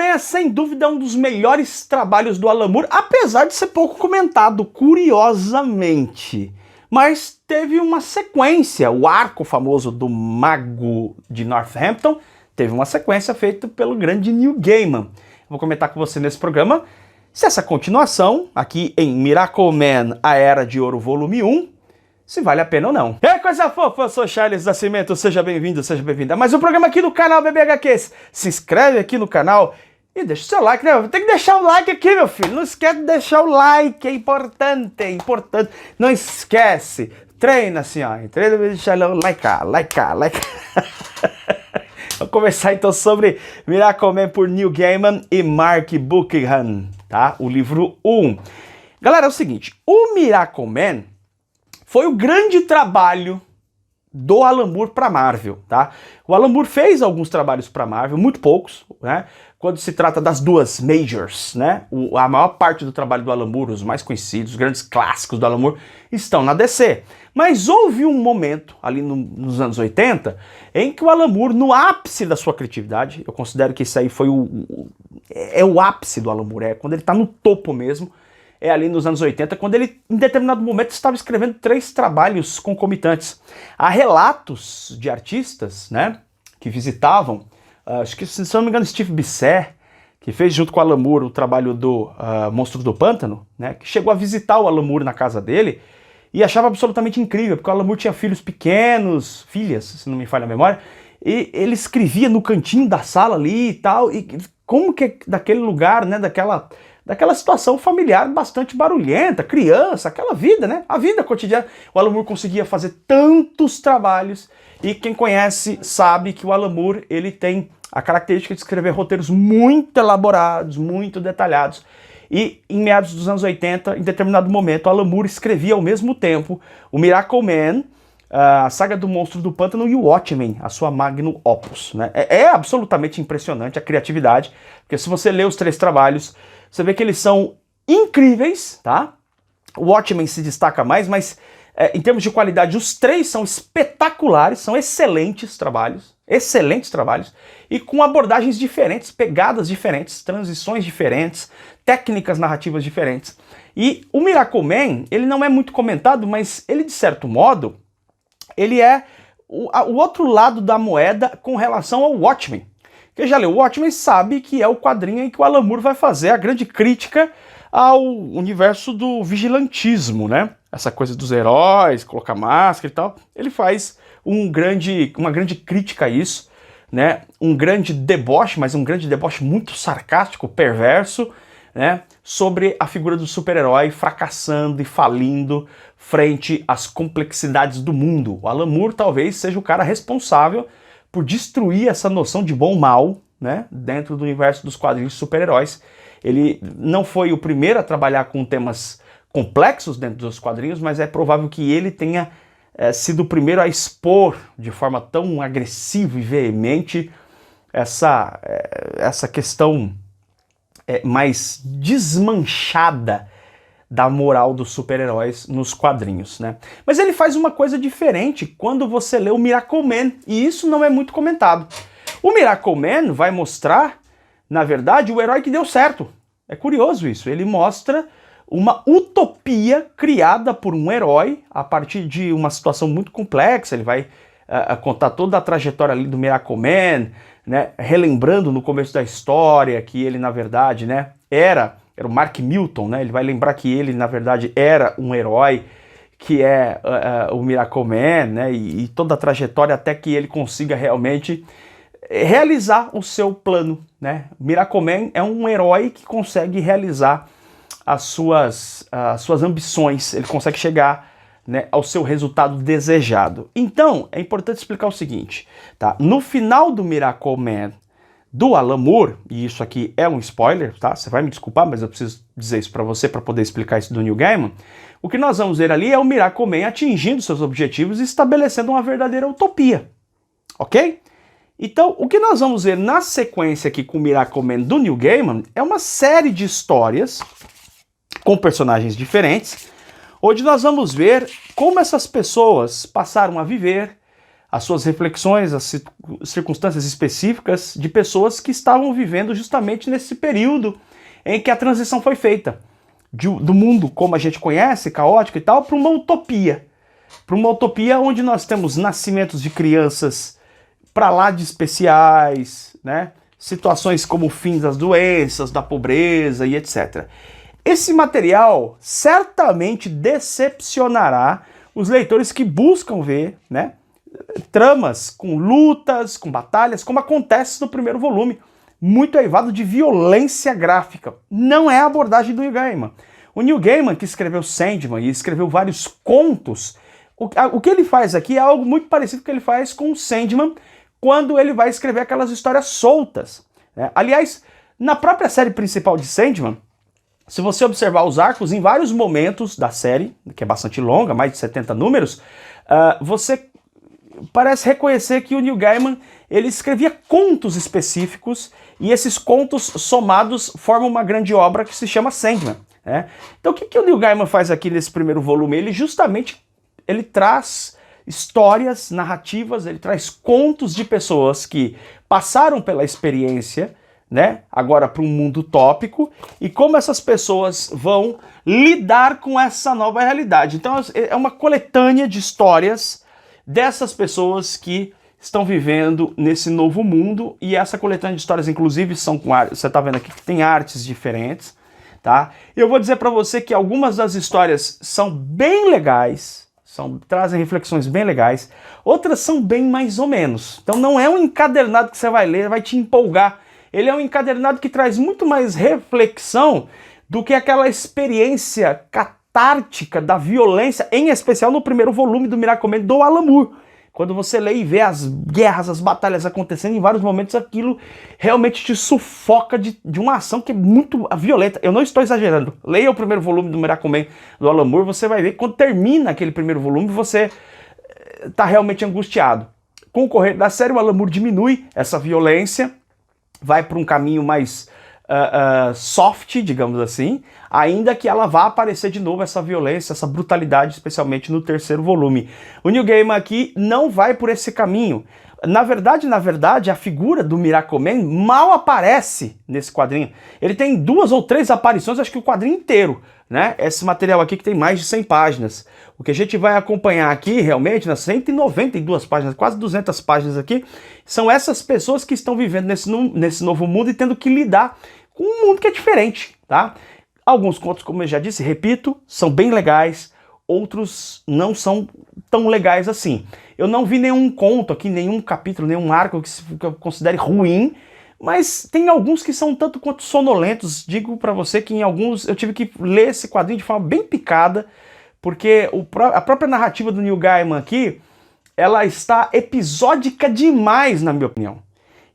Man é sem dúvida um dos melhores trabalhos do Alan Moore, apesar de ser pouco comentado, curiosamente. Mas teve uma sequência, o arco famoso do Mago de Northampton teve uma sequência feita pelo grande Neil Gaiman. Vou comentar com você nesse programa se essa continuação, aqui em Miracle Man, A Era de Ouro, volume 1, se vale a pena ou não. É coisa fofa, eu sou Charles Nascimento, seja bem-vindo, seja bem-vinda a mais um programa aqui do canal BBHQs. Se inscreve aqui no canal e deixa o seu like, né? Tem que deixar o like aqui, meu filho. Não esquece de deixar o like, é importante, é importante. Não esquece. Treina assim, ó. Treina, deixa o like. Vamos conversar então sobre Miracle Man por Neil Gaiman e Mark Buckingham, tá? O livro 1. Galera, é o seguinte, o Miracle Man foi o grande trabalho do Alan Moore para Marvel, tá? O Alan Moore fez alguns trabalhos para Marvel, muito poucos, né? Quando se trata das duas majors, né? A maior parte do trabalho do Alan Moore, os mais conhecidos, os grandes clássicos do Alan Moore, estão na DC. Mas houve um momento, ali nos anos 80, em que o Alan Moore, no ápice da sua criatividade, eu considero que isso aí foi o ápice do Alan Moore, é quando ele está no topo mesmo, é ali nos anos 80, quando ele, em determinado momento, estava escrevendo 3 trabalhos concomitantes. Há relatos de artistas, né, que visitavam, acho que, se não me engano, Steve Bisset, que fez junto com o Alan Moore o trabalho do Monstro do Pântano, né, que chegou a visitar o Alan Moore na casa dele e achava absolutamente incrível, porque o Alan Moore tinha filhos pequenos, filhas, se não me falha a memória, e ele escrevia no cantinho da sala ali e tal, e como que daquele lugar, né, daquela situação familiar bastante barulhenta, criança, aquela vida, né? A vida cotidiana. O Alan Moore conseguia fazer tantos trabalhos e quem conhece sabe que o Alan Moore, ele tem a característica de escrever roteiros muito elaborados, muito detalhados. E em meados dos anos 80, em determinado momento, o Alan Moore escrevia ao mesmo tempo o Miracle Man, a Saga do Monstro do Pântano e o Watchmen, a sua magnum opus, né? É absolutamente impressionante a criatividade, porque se você lê os 3 trabalhos, você vê que eles são incríveis, tá? O Watchmen se destaca mais, mas em termos de qualidade, os 3 são espetaculares, são excelentes trabalhos, e com abordagens diferentes, pegadas diferentes, transições diferentes, técnicas narrativas diferentes. E o Miracle Man, ele não é muito comentado, mas ele, de certo modo, ele é o outro lado da moeda com relação ao Watchmen. Quem já leu o Watchmen sabe que é o quadrinho em que o Alan Moore vai fazer a grande crítica ao universo do vigilantismo, né? Essa coisa dos heróis, colocar máscara e tal. Ele faz uma grande crítica a isso, né? Um grande deboche, mas um grande deboche muito sarcástico, perverso, né? Sobre a figura do super-herói fracassando e falindo frente às complexidades do mundo. O Alan Moore talvez seja o cara responsável por destruir essa noção de bom e mal, né, dentro do universo dos quadrinhos de super-heróis. Ele não foi o primeiro a trabalhar com temas complexos dentro dos quadrinhos, mas é provável que ele tenha sido o primeiro a expor de forma tão agressiva e veemente essa questão mais desmanchada da moral dos super-heróis nos quadrinhos, né? Mas ele faz uma coisa diferente quando você lê o Miracle Man, e isso não é muito comentado. O Miracle Man vai mostrar, na verdade, o herói que deu certo. É curioso isso, ele mostra uma utopia criada por um herói a partir de uma situação muito complexa. Ele vai contar toda a trajetória ali do Miracle Man, né? Relembrando no começo da história que ele, na verdade, né, era o Mark Milton, né? Ele vai lembrar que ele, na verdade, era um herói, que é o Miracle Man, né? E toda a trajetória até que ele consiga realmente realizar o seu plano, né? Miracle Man é um herói que consegue realizar as suas ambições, ele consegue chegar, né, ao seu resultado desejado. Então, é importante explicar o seguinte, tá? No final do Miracle Man, do Alan Moore, e isso aqui é um spoiler, tá? Você vai me desculpar, mas eu preciso dizer isso para você para poder explicar isso do Neil Gaiman. O que nós vamos ver ali é o Miracle Man atingindo seus objetivos e estabelecendo uma verdadeira utopia, ok? Então, o que nós vamos ver na sequência aqui com o Miracle Man do Neil Gaiman é uma série de histórias com personagens diferentes, onde nós vamos ver como essas pessoas passaram a viver, as suas reflexões, as circunstâncias específicas de pessoas que estavam vivendo justamente nesse período em que a transição foi feita do mundo como a gente conhece, caótico e tal, para uma utopia. Para uma utopia onde nós temos nascimentos de crianças para lá de especiais, né? Situações como o fim das doenças, da pobreza e etc. Esse material certamente decepcionará os leitores que buscam ver, né, tramas com lutas, com batalhas, como acontece no primeiro volume, muito aivado de violência gráfica. Não é a abordagem do Neil Gaiman. O Neil Gaiman, que escreveu Sandman e escreveu vários contos, o que ele faz aqui é algo muito parecido com o que ele faz com o Sandman, quando ele vai escrever aquelas histórias soltas, né? Aliás, na própria série principal de Sandman, se você observar os arcos, em vários momentos da série, que é bastante longa, mais de 70 números, você parece reconhecer que o Neil Gaiman ele escrevia contos específicos e esses contos somados formam uma grande obra que se chama Sandman, né? Então o que o Neil Gaiman faz aqui nesse primeiro volume? Ele traz histórias, narrativas, ele traz contos de pessoas que passaram pela experiência, né, agora para um mundo utópico, e como essas pessoas vão lidar com essa nova realidade. Então é uma coletânea de histórias dessas pessoas que estão vivendo nesse novo mundo, e essa coletânea de histórias, inclusive, são com você está vendo aqui que tem artes diferentes, tá? Eu vou dizer para você que algumas das histórias são bem legais, trazem reflexões bem legais, outras são bem mais ou menos. Então não é um encadernado que você vai ler, vai te empolgar. Ele é um encadernado que traz muito mais reflexão do que aquela experiência catártica da violência, em especial no primeiro volume do Miracle Man do Alan Moore. Quando você lê e vê as guerras, as batalhas acontecendo, em vários momentos aquilo realmente te sufoca de uma ação que é muito violenta. Eu não estou exagerando. Leia o primeiro volume do Miracle Man do Alan Moore, você vai ver que quando termina aquele primeiro volume, você está realmente angustiado. Com o correr da série, o Alan Moore diminui essa violência, vai para um caminho mais soft, digamos assim, ainda que ela vá aparecer de novo essa violência, essa brutalidade, especialmente no terceiro volume. O Neil Gaiman aqui não vai por esse caminho. Na verdade, a figura do Miracle Man mal aparece nesse quadrinho. Ele tem 2 ou 3 aparições, acho que o quadrinho inteiro, né? Esse material aqui que tem mais de 100 páginas. O que a gente vai acompanhar aqui, realmente, nas 192 páginas, quase 200 páginas aqui, são essas pessoas que estão vivendo nesse novo mundo e tendo que lidar com um mundo que é diferente, tá? Alguns contos, como eu já disse, repito, são bem legais, outros não são tão legais assim. Eu não vi nenhum conto aqui, nenhum capítulo, nenhum arco que eu considere ruim, mas tem alguns que são tanto quanto sonolentos. Digo pra você que em alguns eu tive que ler esse quadrinho de forma bem picada, porque a própria narrativa do Neil Gaiman aqui, ela está episódica demais, na minha opinião.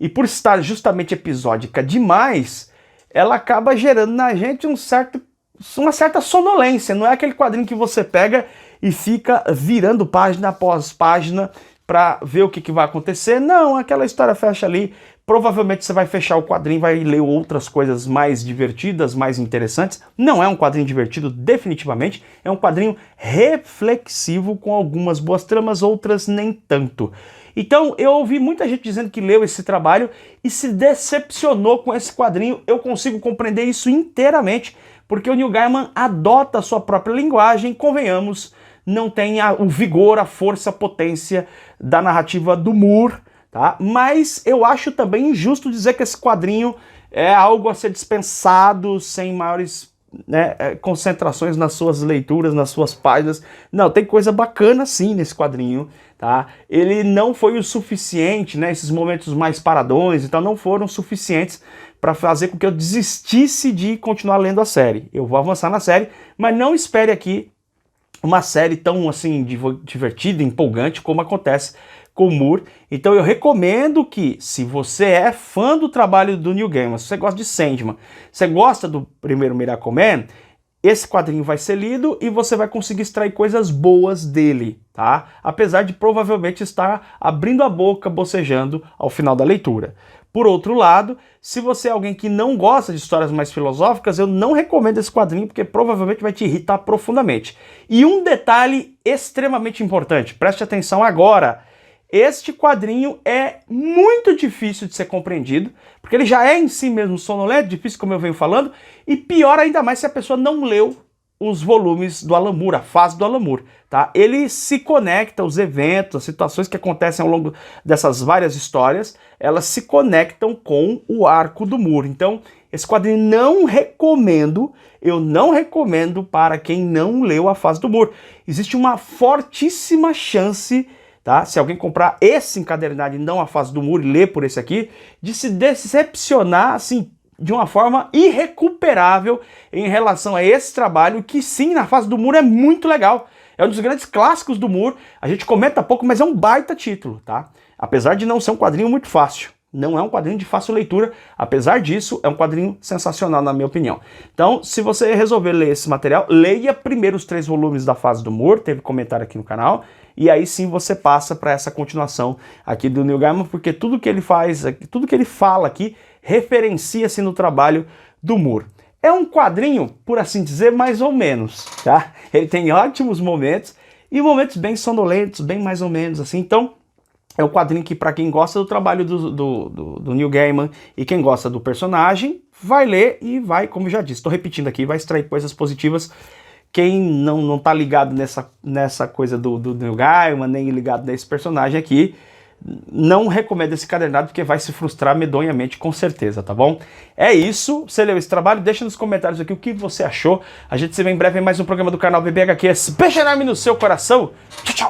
E por estar justamente episódica demais, ela acaba gerando na gente uma certa sonolência. Não é aquele quadrinho que você pega e fica virando página após página para ver o que vai acontecer. Não, aquela história fecha ali. Provavelmente você vai fechar o quadrinho, vai ler outras coisas mais divertidas, mais interessantes. Não é um quadrinho divertido, definitivamente. É um quadrinho reflexivo, com algumas boas tramas, outras nem tanto. Então, eu ouvi muita gente dizendo que leu esse trabalho e se decepcionou com esse quadrinho. Eu consigo compreender isso inteiramente, porque o Neil Gaiman adota a sua própria linguagem, convenhamos, não tem o vigor, a força, a potência da narrativa do Moore, tá? Mas eu acho também injusto dizer que esse quadrinho é algo a ser dispensado, sem maiores, né, concentrações nas suas leituras, nas suas páginas. Não, tem coisa bacana sim nesse quadrinho, tá? Ele não foi o suficiente, né? Esses momentos mais paradões, então não foram suficientes para fazer com que eu desistisse de continuar lendo a série. Eu vou avançar na série, mas não espere aqui uma série tão assim divertida, empolgante como acontece com o Moore. Então eu recomendo que, se você é fã do trabalho do Neil Gaiman, se você gosta de Sandman, você gosta do primeiro Miracle Man, esse quadrinho vai ser lido e você vai conseguir extrair coisas boas dele, tá? Apesar de provavelmente estar abrindo a boca, bocejando ao final da leitura. Por outro lado, se você é alguém que não gosta de histórias mais filosóficas, eu não recomendo esse quadrinho, porque provavelmente vai te irritar profundamente. E um detalhe extremamente importante, preste atenção agora, este quadrinho é muito difícil de ser compreendido, porque ele já é em si mesmo sonolento, difícil como eu venho falando, e pior ainda mais se a pessoa não leu os volumes do Alan Moore, a fase do Alan Moore, tá? Ele se conecta, os eventos, as situações que acontecem ao longo dessas várias histórias, elas se conectam com o arco do Moore. Então, esse quadrinho eu não recomendo para quem não leu a fase do Moore. Existe uma fortíssima chance, tá? Se alguém comprar esse encadernado e não a fase do Moore e ler por esse aqui, de se decepcionar, assim, de uma forma irrecuperável em relação a esse trabalho, que sim, na fase do Moore é muito legal. É um dos grandes clássicos do Moore, a gente comenta pouco, mas é um baita título, tá? Apesar de não ser um quadrinho muito fácil. Não é um quadrinho de fácil leitura, apesar disso, é um quadrinho sensacional, na minha opinião. Então, se você resolver ler esse material, leia primeiro os 3 volumes da fase do Moore, teve comentário aqui no canal, e aí sim você passa para essa continuação aqui do Neil Gaiman, porque tudo que ele faz, tudo que ele fala aqui, referencia-se no trabalho do Moore. É um quadrinho, por assim dizer, mais ou menos, tá? Ele tem ótimos momentos e momentos bem sonolentos, bem mais ou menos assim. Então, é um quadrinho que, para quem gosta do trabalho do Neil Gaiman e quem gosta do personagem, vai ler e vai, como já disse, estou repetindo aqui, vai extrair coisas positivas. Quem não tá ligado nessa coisa do Neil Gaiman, nem ligado nesse personagem aqui, não recomendo esse cadernado, porque vai se frustrar medonhamente, com certeza, tá bom? É isso, você leu esse trabalho? Deixa nos comentários aqui o que você achou. A gente se vê em breve em mais um programa do canal BBHQ. Beijo enorme no seu coração. Tchau, tchau!